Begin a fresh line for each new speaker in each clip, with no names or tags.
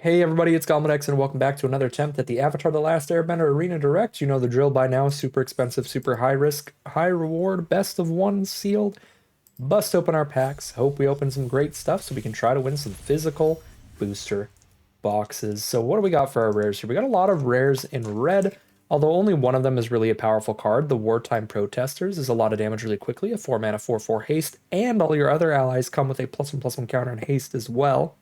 Hey everybody, it's Galmadex and welcome back to another attempt at the Avatar The Last Airbender Arena Direct. You know the drill by now, super expensive, super high risk, high reward, best of one sealed. Bust open our packs, hope we open some great stuff so we can try to win some physical booster boxes. So what do we got for our rares here? We got a lot of rares in red, although only one of them is really a powerful card. The Wartime Protesters is a lot of damage really quickly, a 4 mana 4/4 haste, and all your other allies come with a +1/+1 counter and haste as well.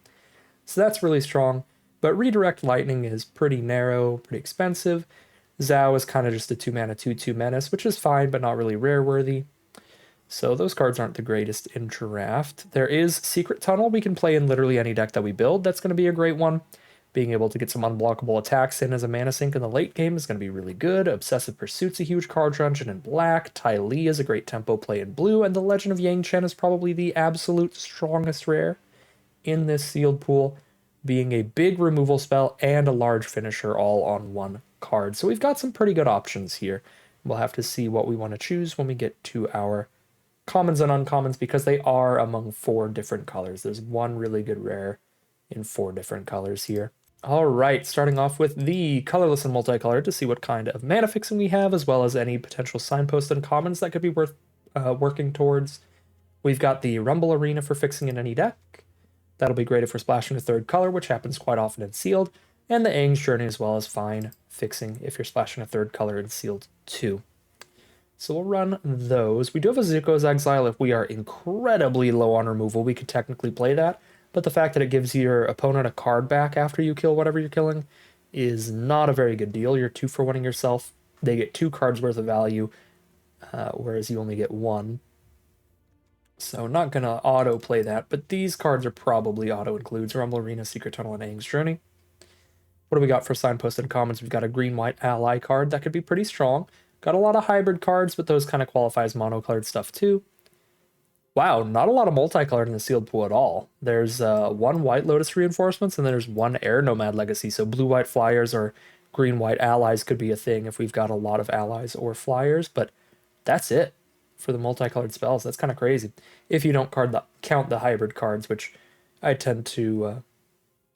So that's really strong. But Redirect Lightning is pretty narrow, pretty expensive. Zhao is kind of just a 2 mana 2/2 menace, which is fine, but not really rare worthy. So those cards aren't the greatest in draft. There is Secret Tunnel we can play in literally any deck that we build. That's going to be a great one. Being able to get some unblockable attacks in as a mana sink in the late game is going to be really good. Obsessive Pursuit's a huge card dungeon in black. Tai Li is a great tempo play in blue. And the Legend of Yang Chen is probably the absolute strongest rare in this sealed pool, being a big removal spell and a large finisher all on one card. So we've got some pretty good options here. We'll have to see what we want to choose when we get to our commons and uncommons, because they are among 4 different colors. There's one really good rare in 4 different colors here. All right, starting off with the colorless and multicolored to see what kind of mana fixing we have, as well as any potential signpost and commons that could be worth working towards. We've got the Rumble Arena for fixing in any deck. That'll be great if we're splashing a 3rd color, which happens quite often in sealed. And the Aang's Journey as well as fine fixing if you're splashing a 3rd color in sealed too. So we'll run those. We do have a Zuko's Exile. If we are incredibly low on removal, we could technically play that. But the fact that it gives your opponent a card back after you kill whatever you're killing is not a very good deal. You're 2-for-1ing yourself. They get 2 cards worth of value, whereas you only get 1. So not going to auto-play that, but these cards are probably auto-includes. Rumble Arena, Secret Tunnel, and Aang's Journey. What do we got for signpost and commons? We've got a green-white ally card that could be pretty strong. Got a lot of hybrid cards, but those kind of qualify as mono-colored stuff too. Wow, not a lot of multicolored in the sealed pool at all. There's 1 White Lotus Reinforcements, and then there's 1 Air Nomad Legacy. So blue-white flyers or green-white allies could be a thing if we've got a lot of allies or flyers, but that's it for the multicolored spells. That's kind of crazy. If you don't count the hybrid cards, which I tend to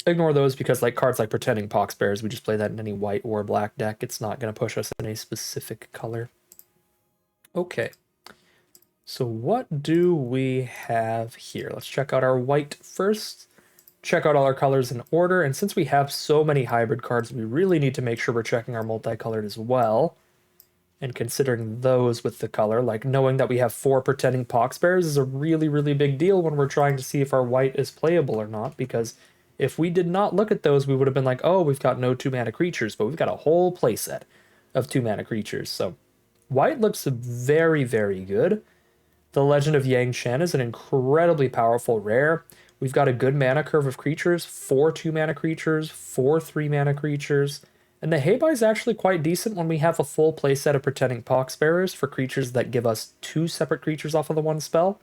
ignore those because like cards like Pretending Poxbearers, we just play that in any white or black deck. It's not going to push us in a specific color. Okay. So what do we have here? Let's check out our white first. Check out all our colors in order. And since we have so many hybrid cards, we really need to make sure we're checking our multicolored as well. And considering those with the color, like knowing that we have 4 Pretending Poxbearers is a really, really big deal when we're trying to see if our white is playable or not, because if we did not look at those, we would have been like, oh, we've got no 2-mana creatures, but we've got a whole playset of 2-mana creatures. So white looks very, very good. The Legend of Yang Chen is an incredibly powerful rare. We've got a good mana curve of creatures, 4 2-mana creatures, 4 3-mana creatures. And the Heibai is actually quite decent when we have a full playset of Pretending Poxbearers for creatures that give us 2 separate creatures off of the 1 spell.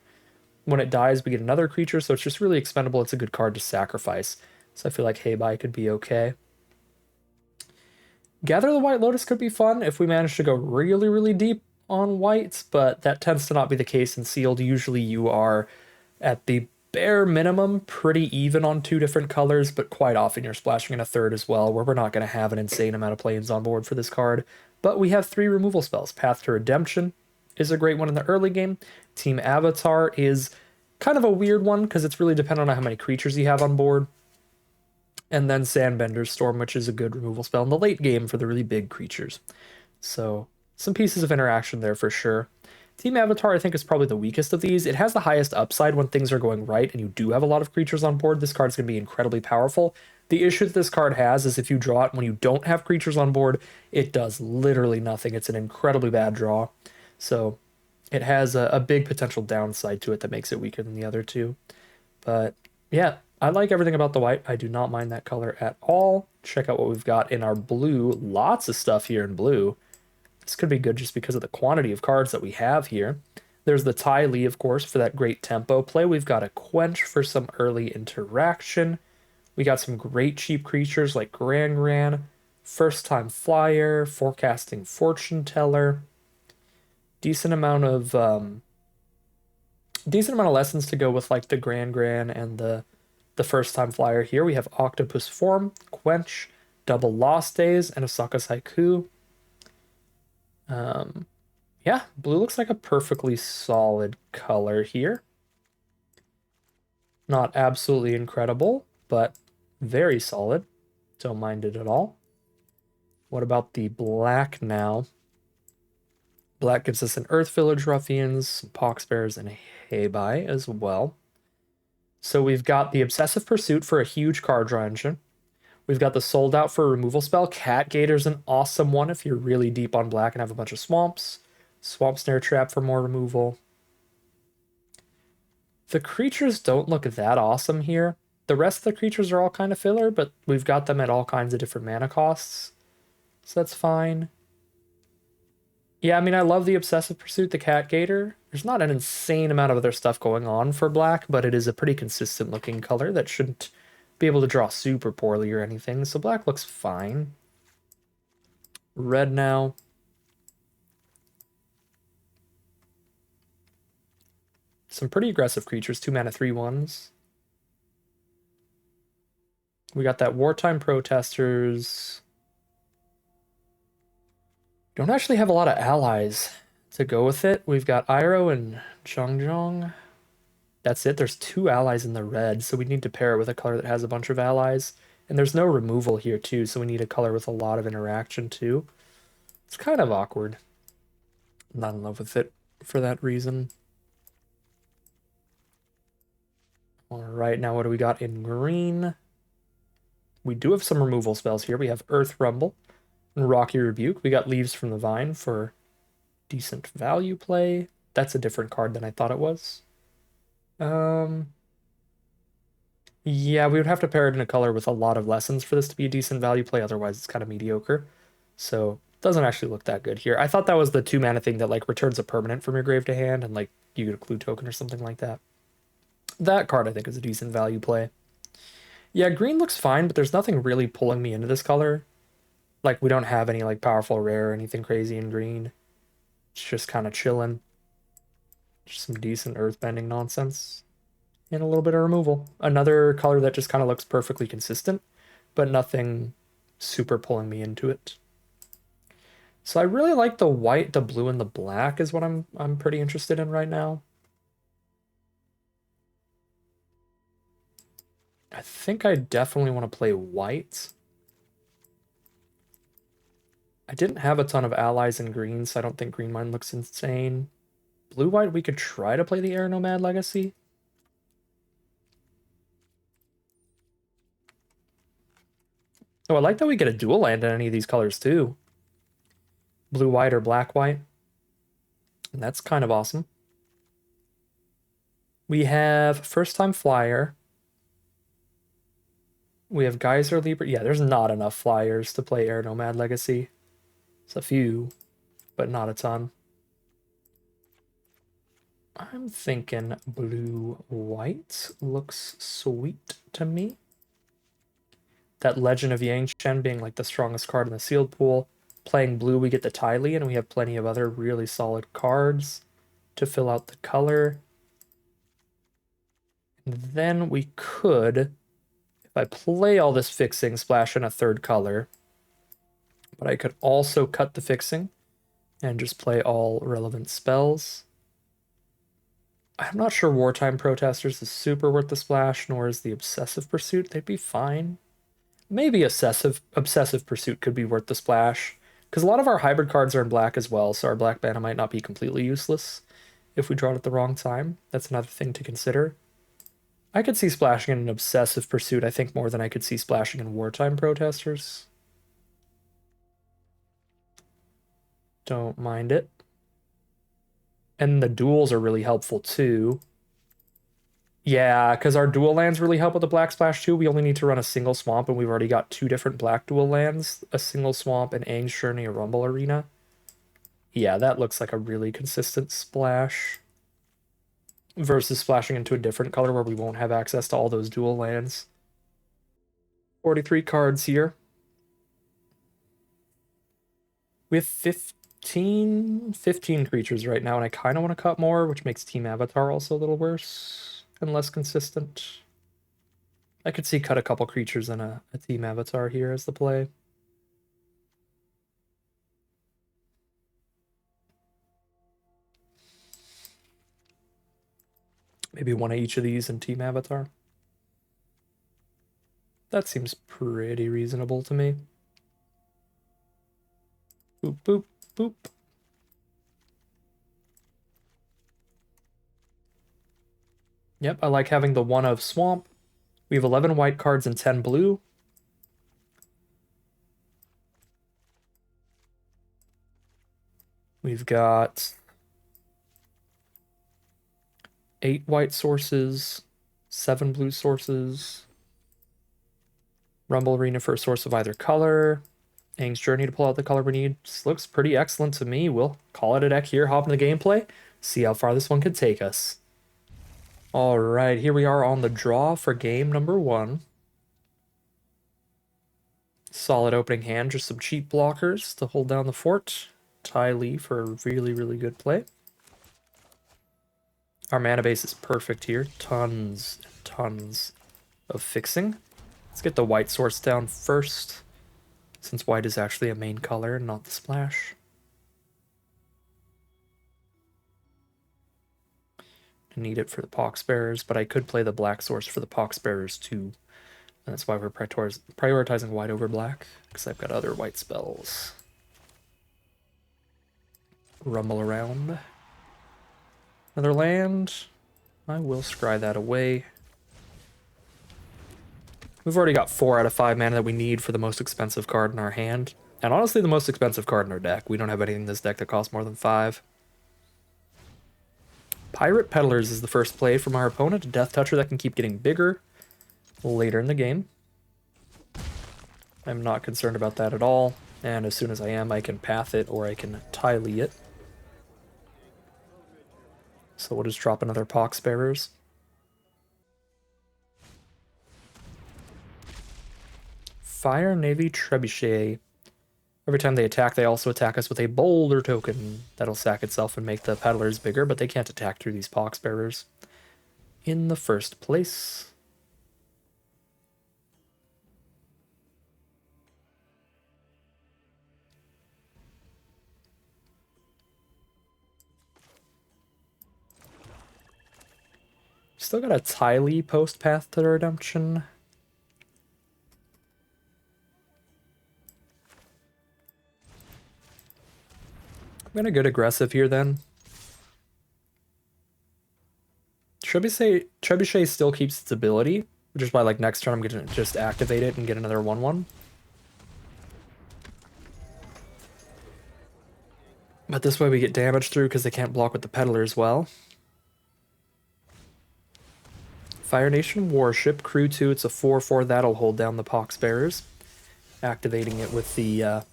When it dies, we get another creature, so it's just really expendable. It's a good card to sacrifice. So I feel like Heibai could be okay. Gather the White Lotus could be fun if we manage to go really, really deep on whites, but that tends to not be the case in sealed. Usually you are at the bare minimum pretty even on 2 different colors, but quite often you're splashing in a 3rd as well, where we're not going to have an insane amount of planes on board for this card. But we have 3 removal spells. Path to Redemption is a great one in the early game. Team Avatar is kind of a weird one because it's really dependent on how many creatures you have on board. And then Sandbender's Storm, which is a good removal spell in the late game for the really big creatures. So some pieces of interaction there for sure. Team Avatar, I think, is probably the weakest of these. It has the highest upside when things are going right and you do have a lot of creatures on board. This card's going to be incredibly powerful. The issue that this card has is if you draw it when you don't have creatures on board, it does literally nothing. It's an incredibly bad draw. So it has a big potential downside to it that makes it weaker than the other 2. But yeah, I like everything about the white. I do not mind that color at all. Check out what we've got in our blue. Lots of stuff here in blue. This could be good just because of the quantity of cards that we have here. There's the Tai Li, of course, for that great tempo play. We've got a Quench for some early interaction. We got some great cheap creatures like Gran, First Time Flyer, Forecasting Fortune Teller. Decent amount of lessons to go with like the Gran and the The first time flyer here, we have Octopus Form, Quench, Double Lost Days, and Osaka's Haiku. Yeah, blue looks like a perfectly solid color here. Not absolutely incredible, but very solid. Don't mind it at all. What about the black now? Black gives us an Earth Village Ruffians, some Pox Bears, and a Heibai as well. So we've got the Obsessive Pursuit for a huge card draw engine. We've got the Sold Out for a removal spell. Cat Gator's an awesome one if you're really deep on black and have a bunch of swamps. Swamp Snare Trap for more removal. The creatures don't look that awesome here. The rest of the creatures are all kind of filler, but we've got them at all kinds of different mana costs. So that's fine. Yeah, I mean, I love the Obsessive Pursuit, the Cat Gator. There's not an insane amount of other stuff going on for black, but it is a pretty consistent looking color that shouldn't be able to draw super poorly or anything, so black looks fine. Red now. Some pretty aggressive creatures, 2 mana 3/1s. We got that Wartime Protesters. Don't actually have a lot of allies to go with it. We've got Iroh and Zhongjong. That's it. There's 2 allies in the red, so we need to pair it with a color that has a bunch of allies. And there's no removal here, too, so we need a color with a lot of interaction, too. It's kind of awkward. I'm not in love with it for that reason. All right, now what do we got in green? We do have some removal spells here. We have Earth Rumble and Rocky Rebuke. We got Leaves from the Vine for decent value play. That's a different card than I thought it was. Yeah, we would have to pair it in a color with a lot of lessons for this to be a decent value play. Otherwise, it's kind of mediocre. So it doesn't actually look that good here. I thought that was the 2 mana thing that like returns a permanent from your grave to hand and like you get a clue token or something like that. That card I think is a decent value play. Yeah, green looks fine, but there's nothing really pulling me into this color. Like we don't have any like powerful rare or anything crazy in green. It's just kind of chilling. Just some decent earthbending nonsense. And a little bit of removal. Another color that just kind of looks perfectly consistent, but nothing super pulling me into it. So I really like the white, the blue, and the black is what I'm pretty interested in right now. I think I definitely want to play white. I didn't have a ton of allies in green, so I don't think green mine looks insane. Blue-white, we could try to play the Air Nomad Legacy. Oh, I like that we get a dual land in any of these colors too. Blue-white or black-white. And that's kind of awesome. We have First Time Flyer. We have Geyser Libra. Yeah, there's not enough flyers to play Air Nomad Legacy. It's a few, but not a ton. I'm thinking blue-white looks sweet to me. That Legend of Yang Chen being like the strongest card in the sealed pool. Playing blue, we get the Ty Lee, and we have plenty of other really solid cards to fill out the color. And then we could, if I play all this fixing, splash in a third color. But I could also cut the fixing and just play all relevant spells. I'm not sure Wartime Protesters is super worth the splash, nor is the Obsessive Pursuit. They'd be fine. Maybe Obsessive Pursuit could be worth the splash, because a lot of our hybrid cards are in black as well, so our black mana might not be completely useless if we draw it at the wrong time. That's another thing to consider. I could see splashing in an Obsessive Pursuit, I think, more than I could see splashing in Wartime Protesters. Don't mind it. And the duels are really helpful too. Yeah, because our dual lands really help with the black splash too. We only need to run a single swamp, and we've already got 2 different black dual lands, a single swamp and Aang's Journey, a Rumble Arena. Yeah, that looks like a really consistent splash. Versus splashing into a different color where we won't have access to all those dual lands. 43 cards here. We have 15 creatures right now, and I kind of want to cut more, which makes Team Avatar also a little worse and less consistent. I could see cut a couple creatures in a team avatar here as the play. Maybe one of each of these in team avatar. That seems pretty reasonable to me. Boop, boop, boop. Yep, I like having the one of Swamp. We have 11 white cards and 10 blue. We've got 8 white sources, 7 blue sources. Rumble Arena for a source of either color. Aang's Journey to pull out the color we need. This looks pretty excellent to me. We'll call it a deck here, hop into the gameplay, see how far this one can take us. All right, here we are on the draw for game number 1. Solid opening hand, just some cheap blockers to hold down the fort. Ty Lee for a really, really good play. Our mana base is perfect here. Tons and tons of fixing. Let's get the white source down first, since white is actually a main color, not the splash. I need it for the Poxbearers, but I could play the black source for the Poxbearers too. And that's why we're prioritizing white over black, because I've got other white spells. Rumble around. Another land. I will scry that away. We've already got 4 out of 5 mana that we need for the most expensive card in our hand. And honestly, the most expensive card in our deck. We don't have anything in this deck that costs more than 5. Pirate Peddlers is the first play from our opponent. A Death Toucher that can keep getting bigger later in the game. I'm not concerned about that at all. And as soon as I am, I can path it or I can Ty Lee it. So we'll just drop another Poxbearers. Fire Navy Trebuchet. Every time they attack, they also attack us with a Boulder token. That'll sack itself and make the Peddlers bigger, but they can't attack through these Poxbearers in the first place. Still got a Ty Lee post Path to Redemption. I'm gonna get aggressive here then. Trebuchet still keeps its ability, which is why like next turn I'm gonna just activate it and get another 1/1. But this way we get damage through because they can't block with the Peddler as well. Fire Nation Warship, Crew 2, it's a 4/4, that'll hold down the Poxbearers. Activating it with the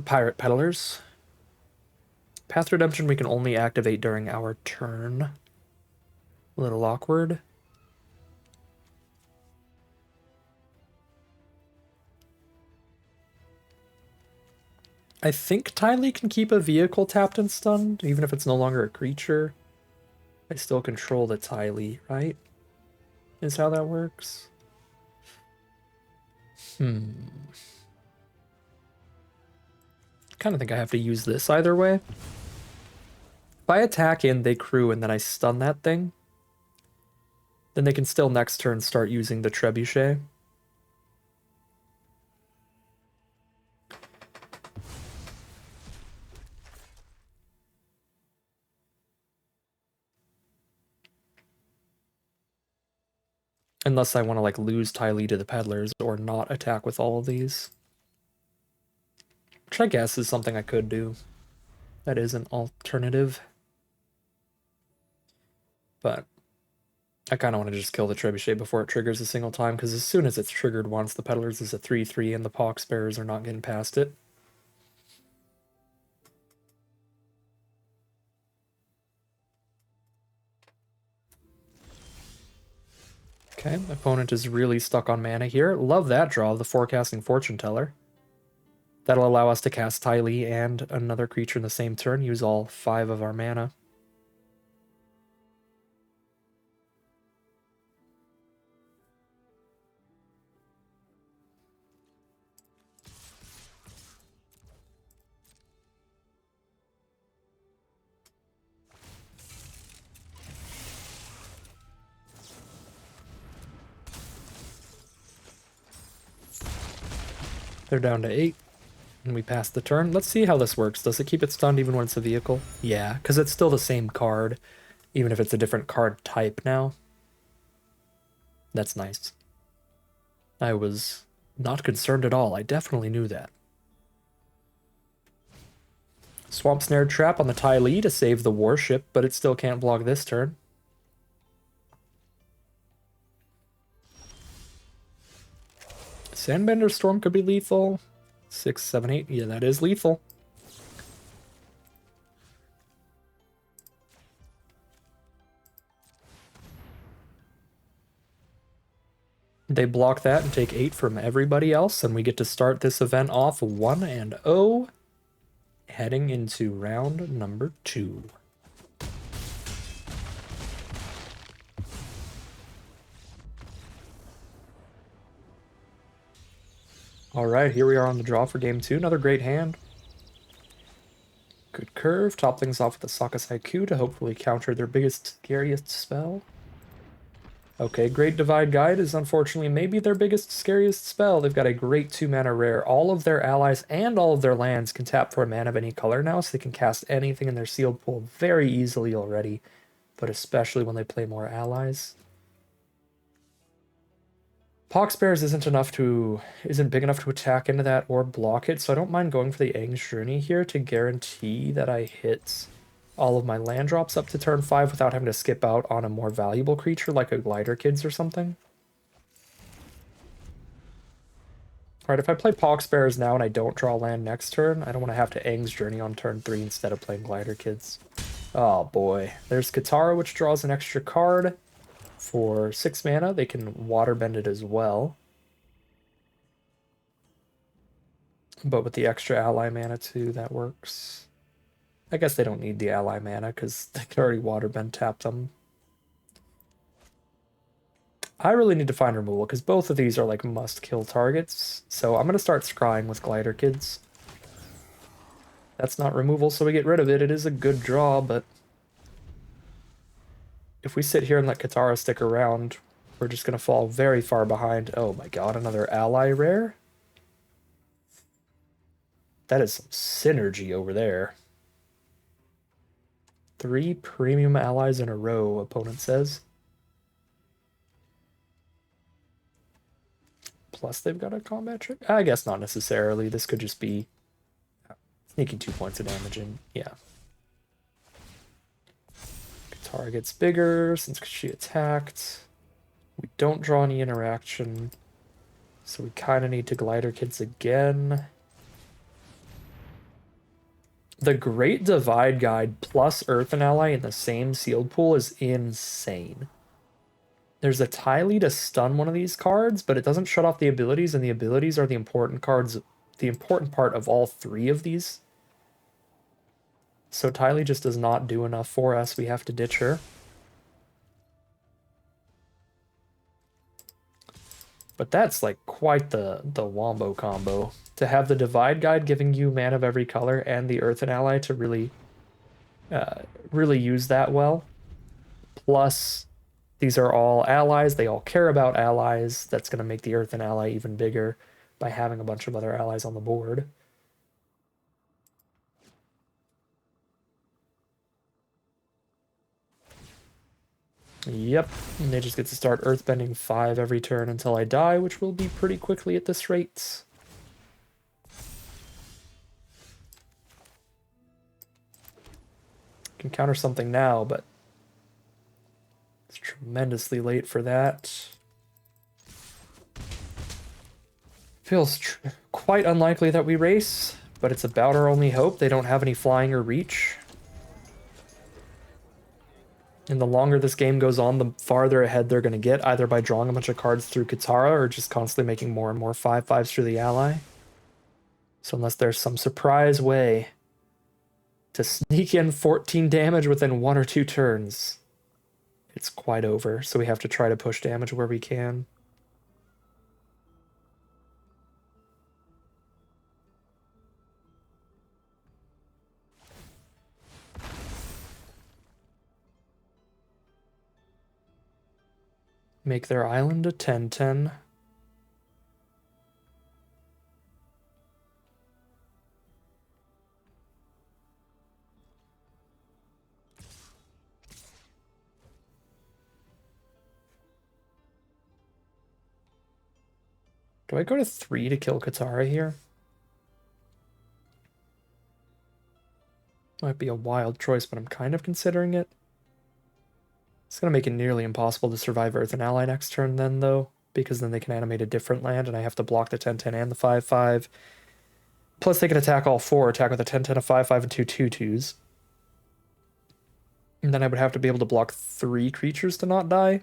Pirate Peddlers. Path Redemption we can only activate during our turn. A little awkward. I think Ty Lee can keep a vehicle tapped and stunned, even if it's no longer a creature. I still control the Ty Lee, right? Is how that works. Kind of think I have to use this either way. If I attack in, they crew, and then I stun that thing, then they can still next turn start using the Trebuchet. Unless I want to like lose Ty Lee to the Peddlers or not attack with all of these. Which I guess is something I could do. That is an alternative. But I kind of want to just kill the Trebuchet before it triggers a single time, because as soon as it's triggered once, the Peddlers is a 3/3 and the Poxbearers are not getting past it. Okay, opponent is really stuck on mana here. Love that draw, the Forecasting Fortune Teller. That'll allow us to cast Ty Lee and another creature in the same turn, use all 5 of our mana. They're down to 8. And we pass the turn. Let's see how this works. Does it keep it stunned even when it's a vehicle? Yeah, because it's still the same card, even if it's a different card type now. That's nice. I was not concerned at all. I definitely knew that. Swamp Snare Trap on the Ty Lee to save the warship, but it still can't block this turn. Sandbender Storm could be lethal. 6, 7, 8. Yeah, that is lethal. They block that and take 8 from everybody else, and we get to start this event off 1-0, heading into round number 2. All right, here we are on the draw for game 2. Another great hand. Good curve. Top things off with the Sakas Haiku to hopefully counter their biggest, scariest spell. Okay, Great Divide Guide is unfortunately maybe their biggest, scariest spell. They've got a great 2-mana rare. All of their allies and all of their lands can tap for a mana of any color now, so they can cast anything in their sealed pool very easily already, but especially when they play more allies. Poxbears isn't big enough to attack into that or block it, so I don't mind going for the Aang's Journey here to guarantee that I hit all of my land drops up to turn 5 without having to skip out on a more valuable creature like a Glider Kids or something. Alright, if I play Poxbears now and I don't draw land next turn, I don't want to have to Aang's Journey on turn 3 instead of playing Glider Kids. Oh boy. There's Katara, which draws an extra card. For 6 mana, they can waterbend it as well. But with the extra ally mana too, that works. I guess they don't need the ally mana because they could already waterbend tap them. I really need to find removal because both of these are like must-kill targets. So I'm going to start scrying with Glider Kids. That's not removal, so we get rid of it. It is a good draw, but if we sit here and let Katara stick around, we're just going to fall very far behind. Oh my god, another ally rare? That is some synergy over there. 3 premium allies in a row, opponent says. Plus they've got a combat trick? I guess not necessarily. This could just be sneaking 2 points of damage in. Yeah. Katara gets bigger since she attacked. We don't draw any interaction. So we kind of need to Glider Kids again. The Great Divide Guide plus Earthen Ally in the same sealed pool is insane. There's a Tylee to stun one of these cards, but it doesn't shut off the abilities, and the abilities are the important cards, the important part of all 3 of these. So Tylee just does not do enough for us. We have to ditch her. But that's like quite the wombo combo. To have the Divide Guide giving you mana of every color and the Earthen Ally to really use that well. Plus, these are all allies. They all care about allies. That's going to make the Earthen Ally even bigger by having a bunch of other allies on the board. Yep, and they just get to start Earthbending 5 every turn until I die, which will be pretty quickly at this rate. Can counter something now, but it's tremendously late for that. Feels quite unlikely that we race, but it's about our only hope. They don't have any flying or reach. And the longer this game goes on, the farther ahead they're going to get, either by drawing a bunch of cards through Katara or just constantly making more and more 5/5s through the ally. So unless there's some surprise way to sneak in 14 damage within 1 or 2 turns, it's quite over. So we have to try to push damage where we can. Make their island a 10/10. Do I go to 3 to kill Katara here? Might be a wild choice, but I'm kind of considering it. It's going to make it nearly impossible to survive Earth and Ally next turn then, though, because then they can animate a different land, and I have to block the 10-10 and the 5-5. Plus, they can attack all 4, attack with a 10-10, a 5-5, and 2 2/2s. And then I would have to be able to block 3 creatures to not die.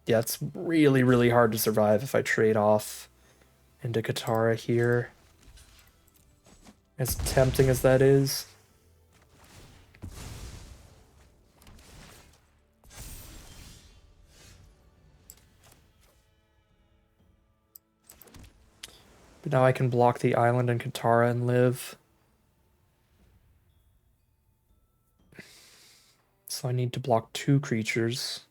Yeah, it's really, really hard to survive if I trade off into Katara here. As tempting as that is. But now I can block the island and Katara and live. So I need to block 2 creatures.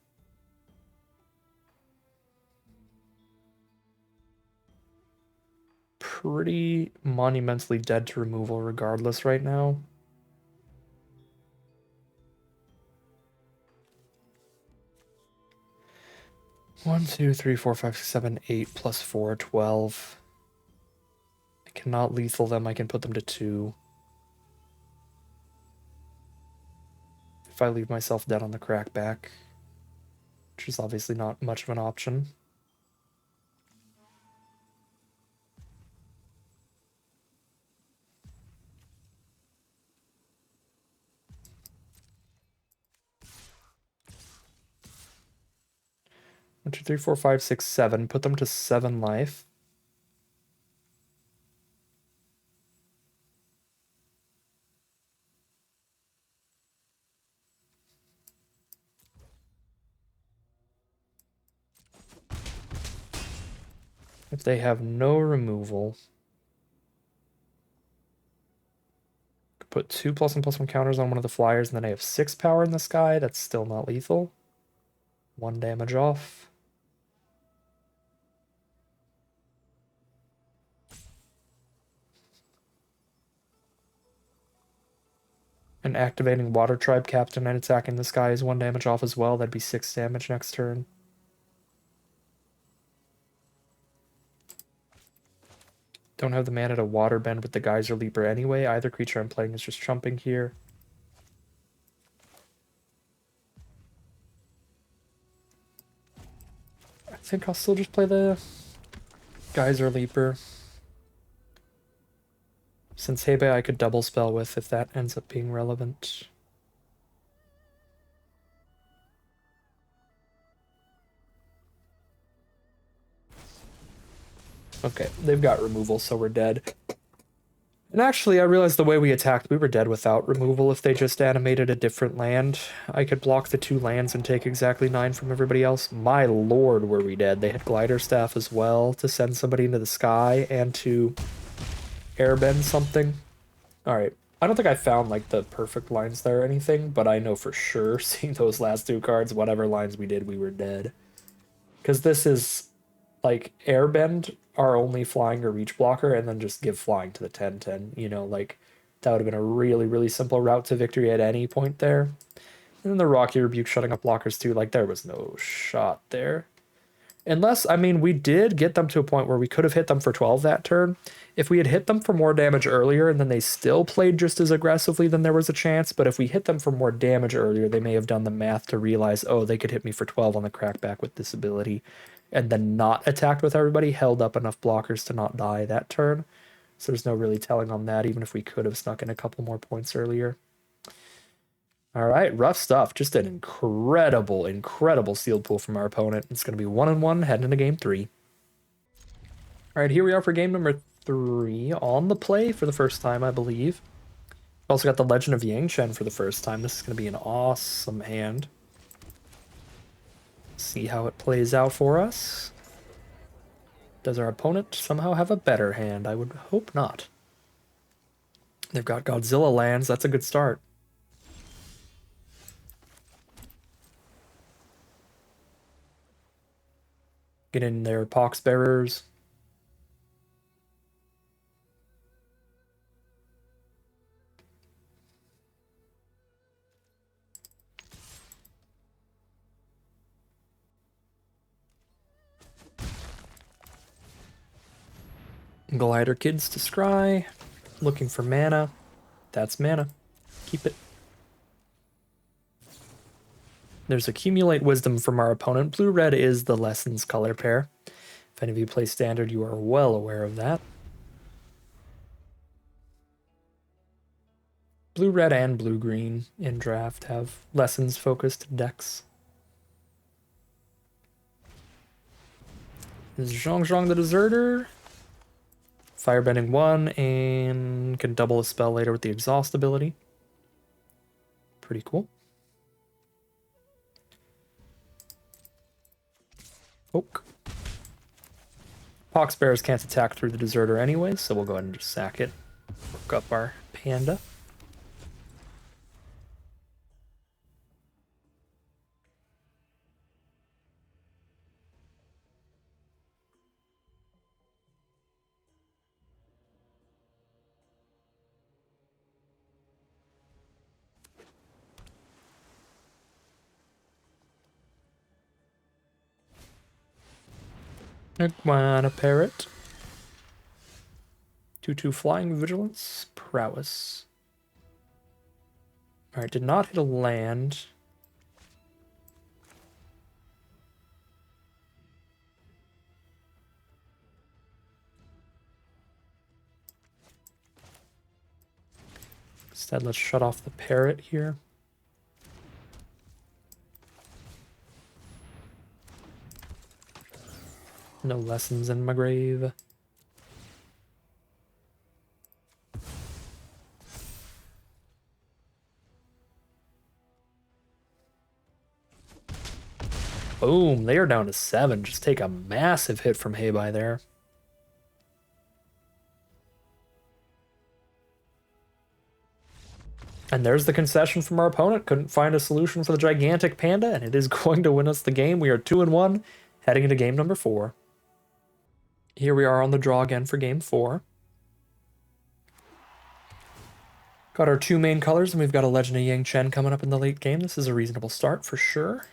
Pretty monumentally dead to removal regardless right now. One, two, three, four, five, six, seven, 8 plus 4, 12. I cannot lethal them, I can put them to 2. If I leave myself dead on the crackback, which is obviously not much of an option. One, two, three, four, five, six, 7. Put them to 7 life. If they have no removal, put 2 +1/+1 counters on one of the flyers, and then I have 6 power in the sky. That's still not lethal. 1 damage off. And activating Water Tribe Captain and attacking the sky is 1 damage off as well. That'd be 6 damage next turn. Don't have the mana to Water Bend with the Geyser Leaper anyway. Either creature I'm playing is just chumping here. I think I'll still just play the Geyser Leaper. Since Hebe I could double spell with if that ends up being relevant. Okay, they've got removal, so we're dead. And actually, I realized the way we attacked, we were dead without removal. If they just animated a different land, I could block the 2 lands and take exactly 9 from everybody else. My lord, were we dead. They had Glider Staff as well to send somebody into the sky and to airbend something. Alright, I don't think I found, like, the perfect lines there or anything, but I know for sure, seeing those last 2 cards, whatever lines we did, we were dead. Because this is, like, airbend our only flying or reach blocker, and then just give flying to the 10-10. You know, like, that would have been a really, really simple route to victory at any point there. And then the Rocky Rebuke shutting up blockers too, like, there was no shot there. Unless, I mean, we did get them to a point where we could have hit them for 12 that turn. If we had hit them for more damage earlier and then they still played just as aggressively, then there was a chance. But if we hit them for more damage earlier, they may have done the math to realize, oh, they could hit me for 12 on the crackback with this ability, and then not attacked with everybody, held up enough blockers to not die that turn. So there's no really telling on that, even if we could have snuck in a couple more points earlier. All right, rough stuff. Just an incredible, incredible sealed pool from our opponent. It's going to be 1-1 heading into game 3. All right, here we are for game number 3 on the play for the first time, I believe. Also got the Legend of Yang Chen for the first time. This is going to be an awesome hand. See how it plays out for us. Does our opponent somehow have a better hand? I would hope not. They've got Godzilla lands. That's a good start. Get in their Poxbearers. Glider Kids to scry. Looking for mana. That's mana. Keep it. There's Accumulate Wisdom from our opponent. Blue-red is the Lessons color pair. If any of you play Standard, you are well aware of that. Blue-red and blue-green in Draft have Lessons-focused decks. Is Zhong the Deserter? Firebending 1 and can double a spell later with the Exhaust ability. Pretty cool. Poke. Pox Bears can't attack through the Deserter anyway, so we'll go ahead and just sack it. Work up our Panda. Iguana Parrot. 2/2 Flying Vigilance. Prowess. Alright, did not hit a land. Instead, let's shut off the parrot here. No Lessons in my grave. Boom, they are down to 7. Just take a massive hit from Heibai there. And there's the concession from our opponent. Couldn't find a solution for the gigantic panda, and it is going to win us the game. We are 2-1, heading into game number 4. Here we are on the draw again for game 4. Got our 2 main colors, and we've got a Legend of Yang Chen coming up in the late game. This is a reasonable start for sure.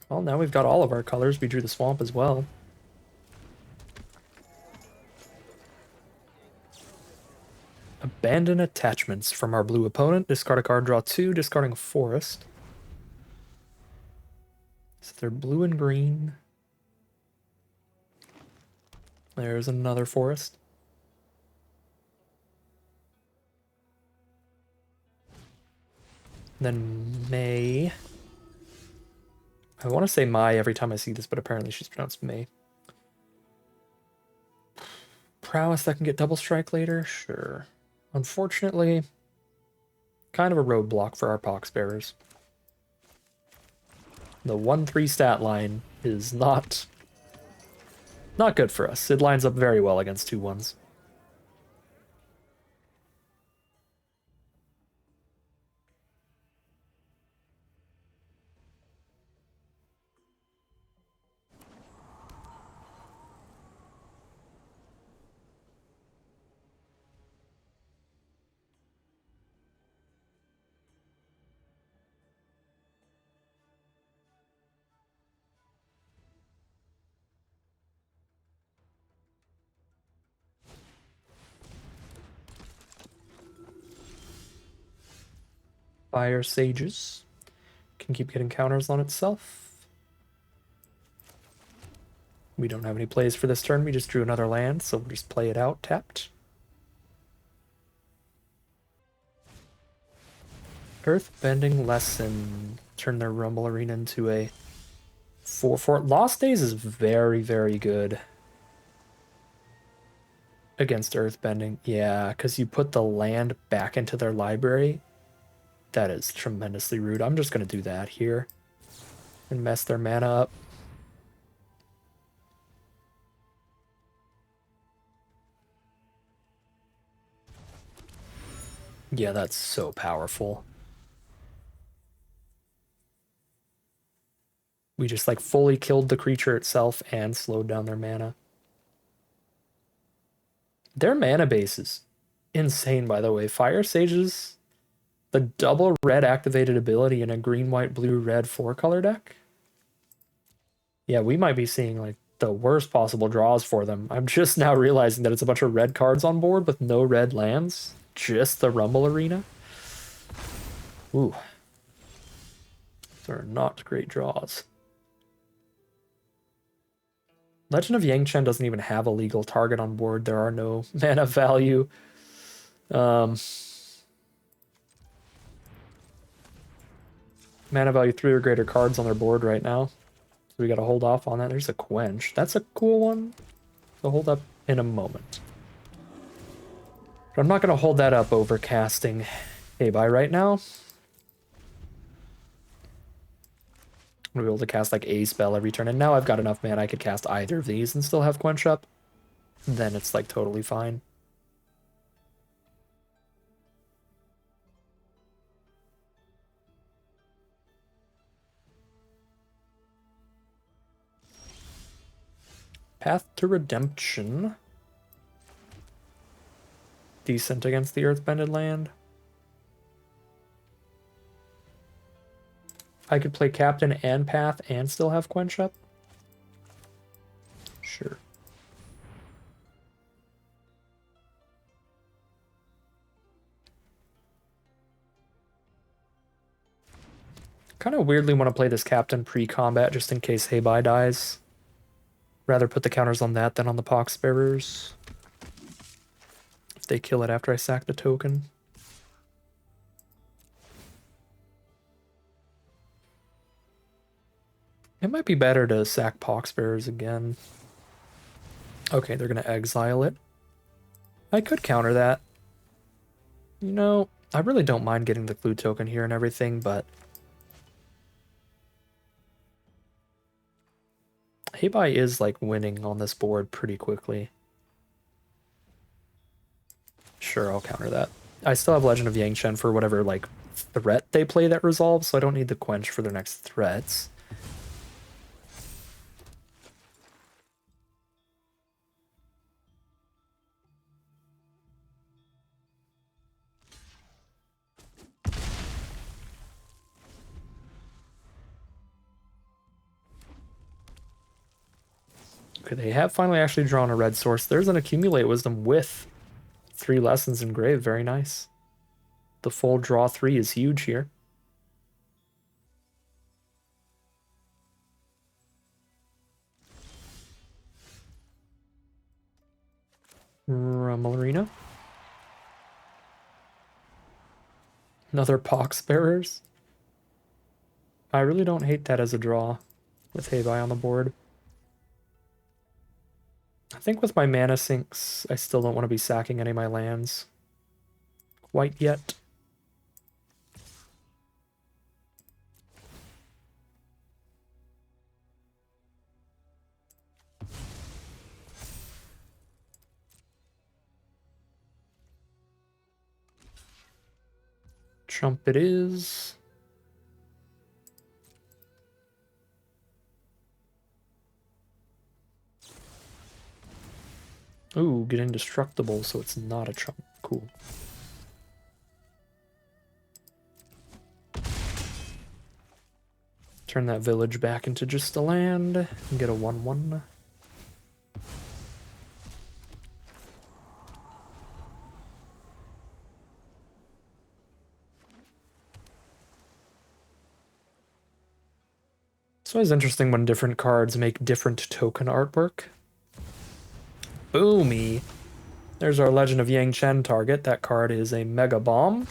Well, now we've got all of our colors. We drew the swamp as well. Abandon attachments from our blue opponent. Discard a card, draw 2, discarding a forest. So they're blue and green. There's another forest. Then May. I want to say Mai every time I see this, but apparently she's pronounced May. Prowess that can get double strike later? Sure. Unfortunately, kind of a roadblock for our Poxbearers. The 1-3 stat line is not good for us. It lines up very well against 2-1s. Fire Sages can keep getting counters on itself. We don't have any plays for this turn. We just drew another land, so we'll just play it out tapped. Earthbending Lesson. Turn their Rumble Arena into a 4/4. Lost Days is very, very good against Earthbending. Yeah, because you put the land back into their library. That is tremendously rude. I'm just going to do that here and mess their mana up. Yeah, that's so powerful. We just like fully killed the creature itself and slowed down their mana. Their mana base is insane, by the way. Fire Sages, the double red activated ability in a green, white, blue, red 4-color deck. Yeah, we might be seeing like the worst possible draws for them. I'm just now realizing that it's a bunch of red cards on board with no red lands. Just the Rumble Arena. Ooh. Those are not great draws. Legend of Yangchen doesn't even have a legal target on board. There are no mana value. Mana value 3 or greater cards on their board right now. So we gotta hold off on that. There's a Quench. That's a cool one. So hold up in a moment. But I'm not gonna hold that up over casting Hey-Bye right now. I'm gonna be able to cast like a spell every turn, and now I've got enough mana I could cast either of these and still have Quench up. Then it's like totally fine. Path to Redemption. Decent against the Earthbended land. I could play Captain and Path and still have Quench up. Sure. Kind of weirdly want to play this Captain pre-combat just in case Hey-Bye dies. Rather put the counters on that than on the Poxbearers. If they kill it after I sack the token. It might be better to sack Poxbearers again. Okay, they're going to exile it. I could counter that. You know, I really don't mind getting the clue token here and everything, but Hey-Bye is like winning on this board pretty quickly. Sure, I'll counter that. I still have Legend of Yangchen for whatever like threat they play that resolves, so I don't need the Quench for their next threats. Okay, they have finally actually drawn a red source. There's an Accumulate Wisdom with 3 Lessons engraved. Very nice. The full draw 3 is huge here. Rumble Arena. Another Poxbearers. I really don't hate that as a draw with Hey-Bye on the board. I think with my mana sinks, I still don't want to be sacking any of my lands quite yet. Trump it is. Ooh, get indestructible, so it's not a Trump. Cool. Turn that village back into just a land and get a 1/1. It's always interesting when different cards make different token artwork. Boomy. There's our Legend of Yangchen target. That card is a Mega Bomb.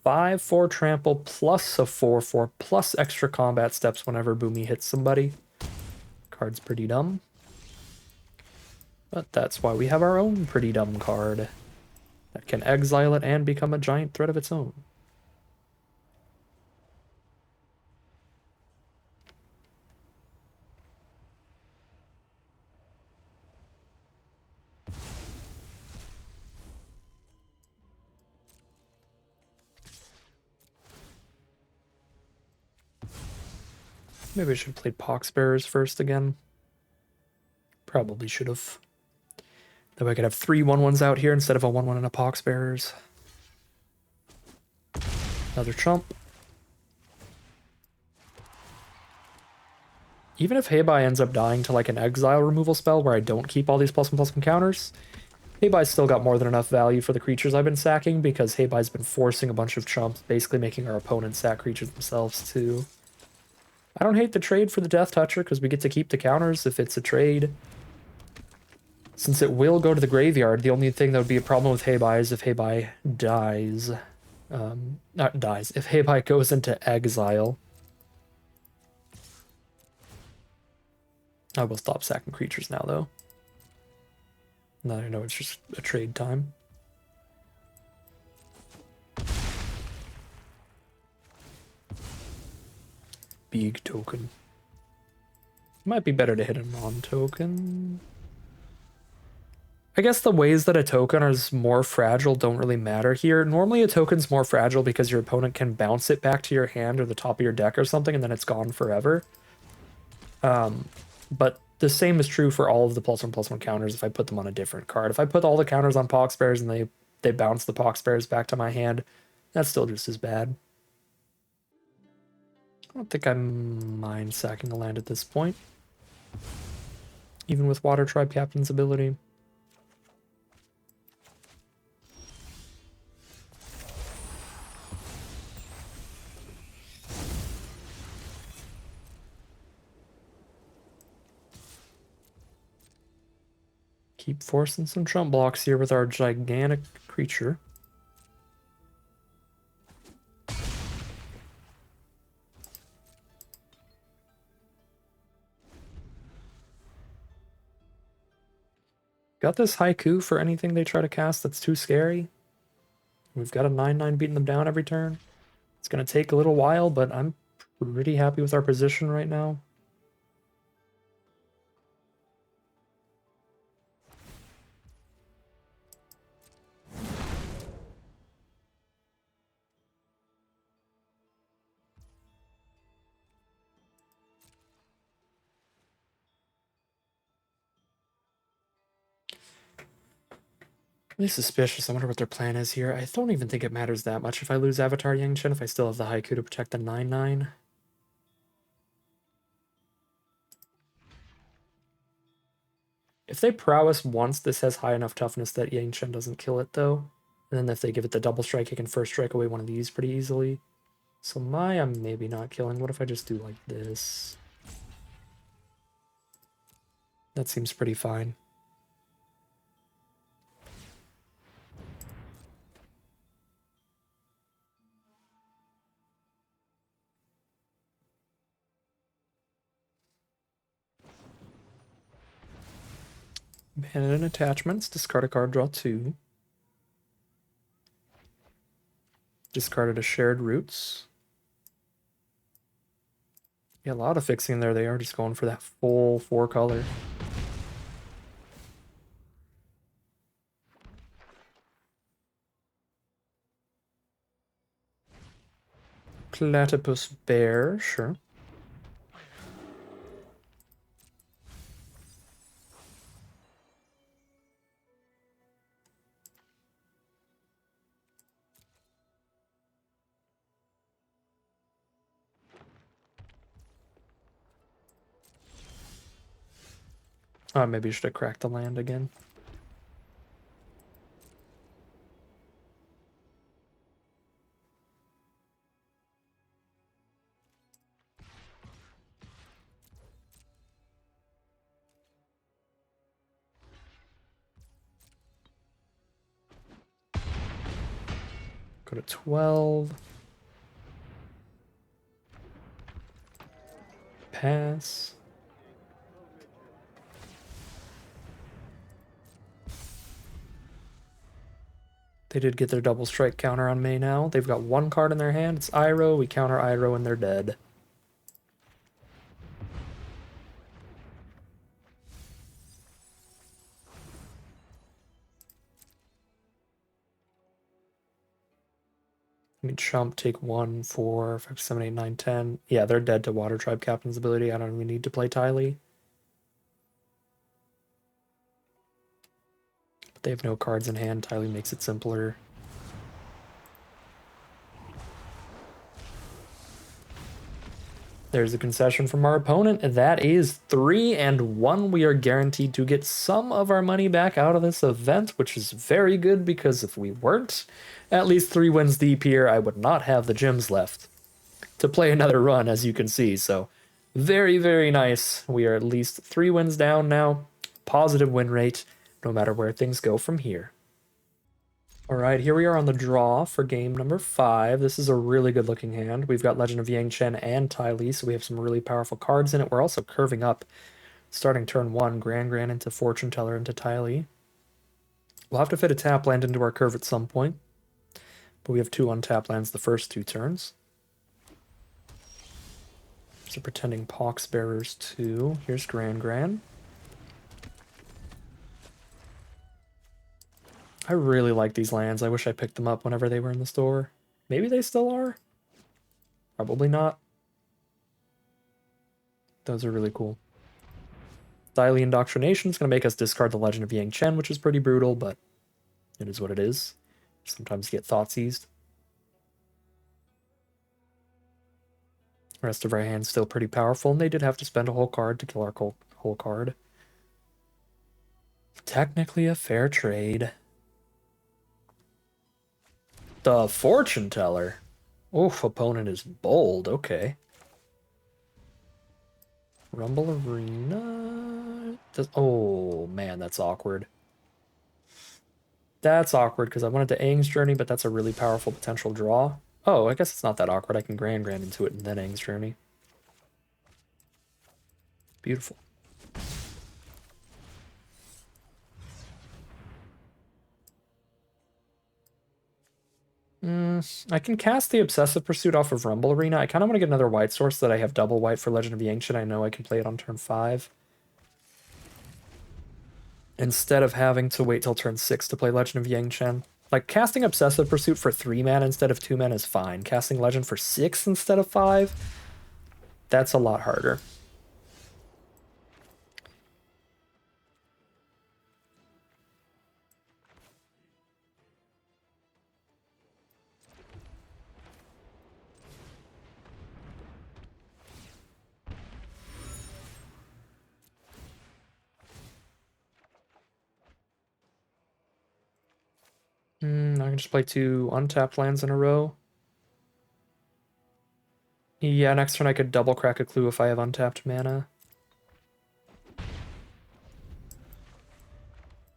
5/4 trample plus a 4/4 plus extra combat steps whenever Boomy hits somebody. Card's pretty dumb. But that's why we have our own pretty dumb card that can exile it and become a giant threat of its own. Maybe I should have played Poxbearers first again. Probably should have. That way I could have 3 1/1s out here instead of a 1/1 and a Poxbearers. Another chump. Even if Heibai ends up dying to like an exile removal spell where I don't keep all these +1/+1 counters, Heibai's still got more than enough value for the creatures I've been sacking because Heibai's been forcing a bunch of chumps, basically making our opponents sack creatures themselves too. I don't hate the trade for the Death Toucher because we get to keep the counters if it's a trade. Since it will go to the graveyard, the only thing that would be a problem with Heibai is if Heibai dies. Not dies, if Heibai goes into exile. I will stop sacking creatures now, though. Now I know it's just a trade time. Big token. Might be better to hit a non-token. I guess the ways that a token is more fragile don't really matter here. Normally a token's more fragile because your opponent can bounce it back to your hand or the top of your deck or something and then it's gone forever. But the same is true for all of the +1/+1 counters if I put them on a different card. If I put all the counters on Poxbears and they bounce the Poxbears back to my hand, that's still just as bad. I don't think I mind sacking a land at this point. Even with Water Tribe Captain's ability. Keep forcing some jump blocks here with our gigantic creature. Got this haiku for anything they try to cast that's too scary. We've got a 9/9 beating them down every turn. It's going to take a little while, but I'm pretty happy with our position right now. Really suspicious. I wonder what their plan is here. I don't even think it matters that much if I lose Avatar Yangchen if I still have the haiku to protect the 9/9. If they prowess once, this has high enough toughness that Yangchen doesn't kill it, though. And then if they give it the double strike, it can first strike away one of these pretty easily. So I'm maybe not killing. What if I just do like this? That seems pretty fine. Abandon attachments, discard a card, draw 2. Discarded a shared roots. Yeah, a lot of fixing there. They are just going for that full 4-color. Platypus bear, sure. Oh, maybe I should have cracked the land again. Go to 12. Pass. They did get their double strike counter on May now. They've got 1 card in their hand. It's Iroh. We counter Iroh and they're dead. I mean, Chump, take 1, 4, 5, 7, 8, 9, 10. Yeah, they're dead to Water Tribe Captain's ability. I don't even need to play Ty Lee. They have no cards in hand. Tylee makes it simpler. There's a concession from our opponent, and that is 3-1. We are guaranteed to get some of our money back out of this event, which is very good, because if we weren't at least 3 wins deep here, I would not have the gems left to play another run, as you can see. So very, very nice. We are at least 3 wins down now. Positive win rate, no matter where things go from here. All right, here we are on the draw for game number 5. This is a really good looking hand. We've got Legend of Yang Chen and Tylee, so we have some really powerful cards in it. We're also curving up, starting turn 1, Grand into Fortune Teller into Tylee. We'll have to fit a tap land into our curve at some point, but we have 2 untapped lands the first 2 turns. So Pretending Poxbearers 2. Here's Grand. I really like these lands. I wish I picked them up whenever they were in the store. Maybe they still are? Probably not. Those are really cool. Tylee Indoctrination is going to make us discard the Legend of Yang Chen, which is pretty brutal, but it is what it is. Sometimes you get Thoughtseized. The rest of our hand's still pretty powerful, and they did have to spend a whole card to kill our whole card. Technically a fair trade. The Fortune Teller. Oof, opponent is bold. Okay. Rumble Arena. Oh, man, that's awkward. That's awkward, because I wanted to Aang's Journey, but that's a really powerful potential draw. Oh, I guess it's not that awkward. I can Grand into it and then Aang's Journey. Beautiful. I can cast the Obsessive Pursuit off of Rumble Arena. I kind of want to get another white source so that I have double white for Legend of the Ancient. I know I can play it on turn 5. Instead of having to wait till turn 6 to play Legend of Yang Chen. Like, casting Obsessive Pursuit for 3 mana instead of 2 mana is fine. Casting Legend for 6 instead of 5, that's a lot harder. I can just play 2 untapped lands in a row. Yeah, next turn I could double crack a clue if I have untapped mana.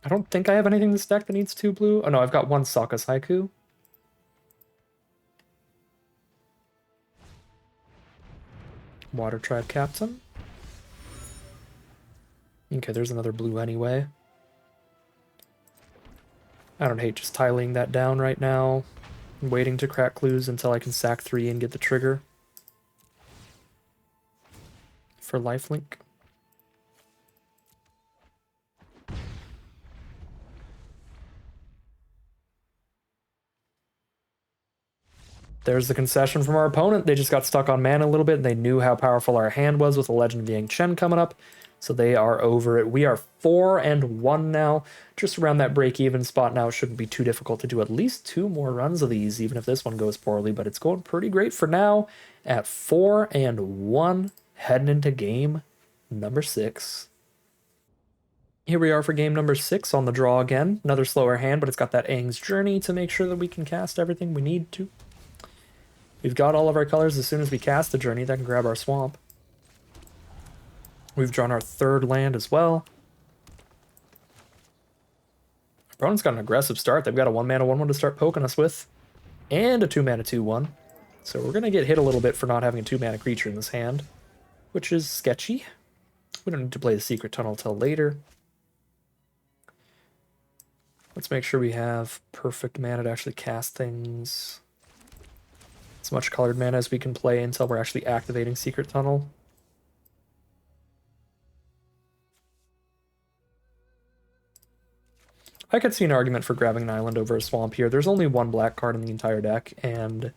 I don't think I have anything in this deck that needs 2 blue. Oh no, I've got 1 Sokka's Haiku. Water Tribe Captain. Okay, there's another blue anyway. I don't hate just tiling that down right now. I'm waiting to crack clues until I can sack 3 and get the trigger for lifelink. There's the concession from our opponent. They just got stuck on mana a little bit, and they knew how powerful our hand was with the Legend of Yang Chen coming up, so they are over it. We are 4-1 now, just around that break-even spot now. It shouldn't be too difficult to do at least 2 more runs of these, even if this one goes poorly, but it's going pretty great for now at 4-1, heading into game number 6. Here we are for game number 6 on the draw again. Another slower hand, but it's got that Aang's Journey to make sure that we can cast everything we need to. We've got all of our colors as soon as we cast the Journey. That can grab our swamp. We've drawn our 3rd land as well. Our opponent's got an aggressive start. They've got a 1 mana 1/1 to start poking us with, and a 2 mana 2/1. So we're going to get hit a little bit for not having a 2 mana creature in this hand, which is sketchy. We don't need to play the Secret Tunnel till later. Let's make sure we have perfect mana to actually cast things. As much colored mana as we can play until we're actually activating Secret Tunnel. I could see an argument for grabbing an island over a swamp here. There's only 1 black card in the entire deck, and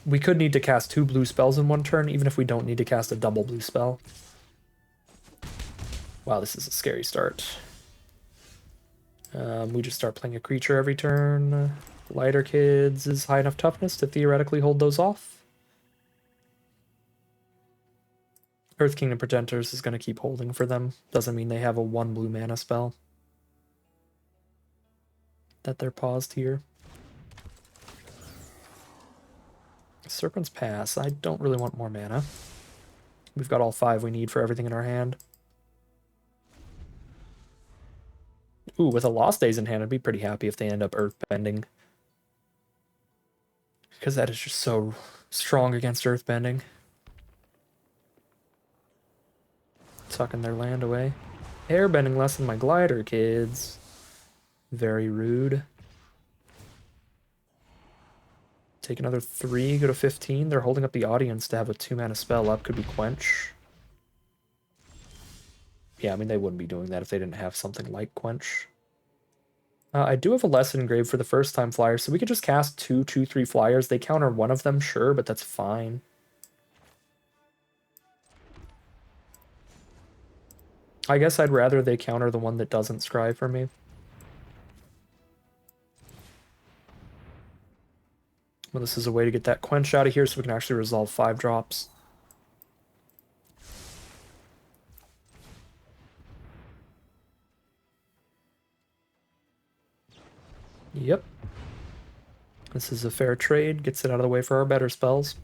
we could need to cast 2 blue spells in 1 turn, even if we don't need to cast a double blue spell. Wow, this is a scary start. We just start playing a creature every turn. Lighter Kids is high enough toughness to theoretically hold those off. Earth Kingdom Pretenders is going to keep holding for them. Doesn't mean they have a 1 blue mana spell that they're paused here. Serpent's Pass. I don't really want more mana. We've got all 5 we need for everything in our hand. Ooh, with a Lost Days in hand, I'd be pretty happy if they end up Earthbending. Because that is just so strong against Earthbending. Sucking their land away. Airbending less than my Glider Kids. Very rude. Take another 3, go to 15. They're holding up the audience to have a 2-mana spell up. Could be Quench. Yeah, I mean, they wouldn't be doing that if they didn't have something like Quench. I do have a Lesson Engraved for the first time flyers, so we could just cast 2/2/3 flyers. They counter one of them, sure, but that's fine. I guess I'd rather they counter the one that doesn't scry for me. Well, this is a way to get that Quench out of here so we can actually resolve 5 drops. Yep. This is a fair trade. Gets it out of the way for our better spells.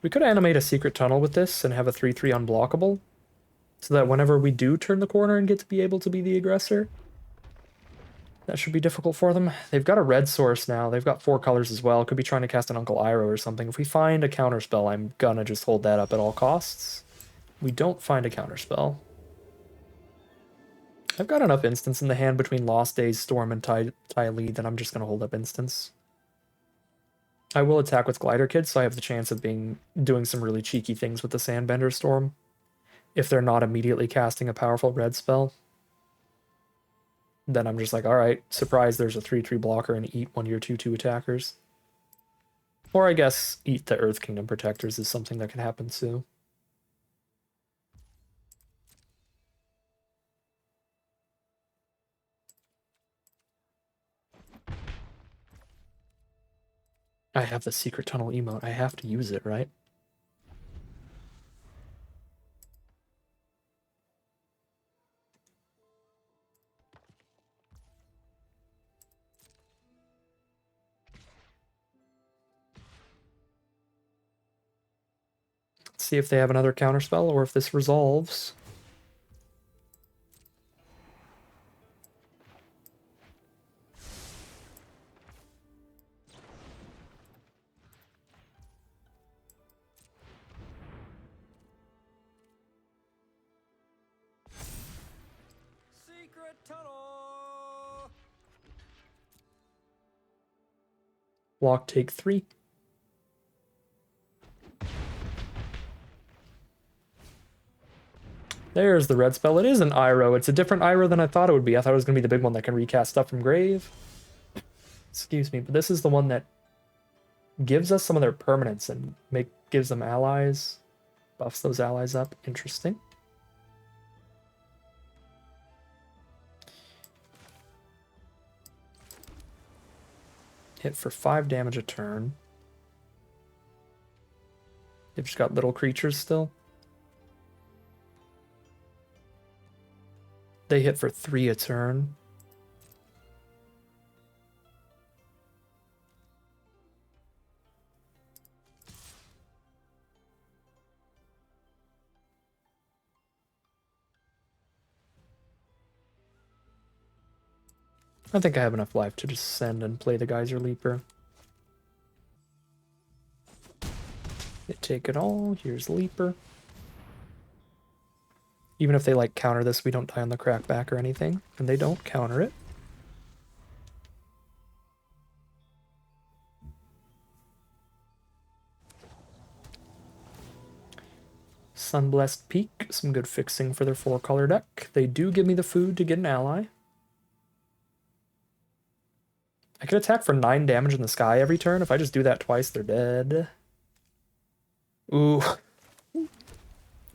We could animate a Secret Tunnel with this and have a 3/3 unblockable, so that whenever we do turn the corner and get to be able to be the aggressor, that should be difficult for them. They've got a red source now. They've got 4 colors as well. Could be trying to cast an Uncle Iroh or something. If we find a counterspell, I'm gonna just hold that up at all costs. We don't find a counterspell. I've got enough instants in the hand between Lost Days, Storm, and Ty Lee that I'm just gonna hold up instants. I will attack with Glider Kids, so I have the chance of doing some really cheeky things with the Sandbender Storm, if they're not immediately casting a powerful red spell. Then I'm just like, alright, surprise, there's a 3/3 blocker and eat one of your 2/2 attackers. Or I guess eat the Earth Kingdom Protectors is something that can happen too. I have the Secret Tunnel emote. I have to use it, right? Let's see if they have another counterspell or if this resolves. Block, take 3. There's the red spell. It is an Iroh. It's a different Iroh than I thought it would be. I thought it was going to be the big one that can recast stuff from grave. Excuse me, but this is the one that gives us some of their permanents and gives them allies. Buffs those allies up. Interesting. Hit for 5 damage a turn. They've just got little creatures still. They hit for 3 a turn. I think I have enough life to just send and play the Geyser Leaper. They take it all. Here's Leaper. Even if they like counter this, we don't die on the crackback or anything. And they don't counter it. Sunblessed Peak, some good fixing for their 4-color deck. They do give me the food to get an ally. I could attack for 9 damage in the sky every turn. If I just do that twice, they're dead. Ooh.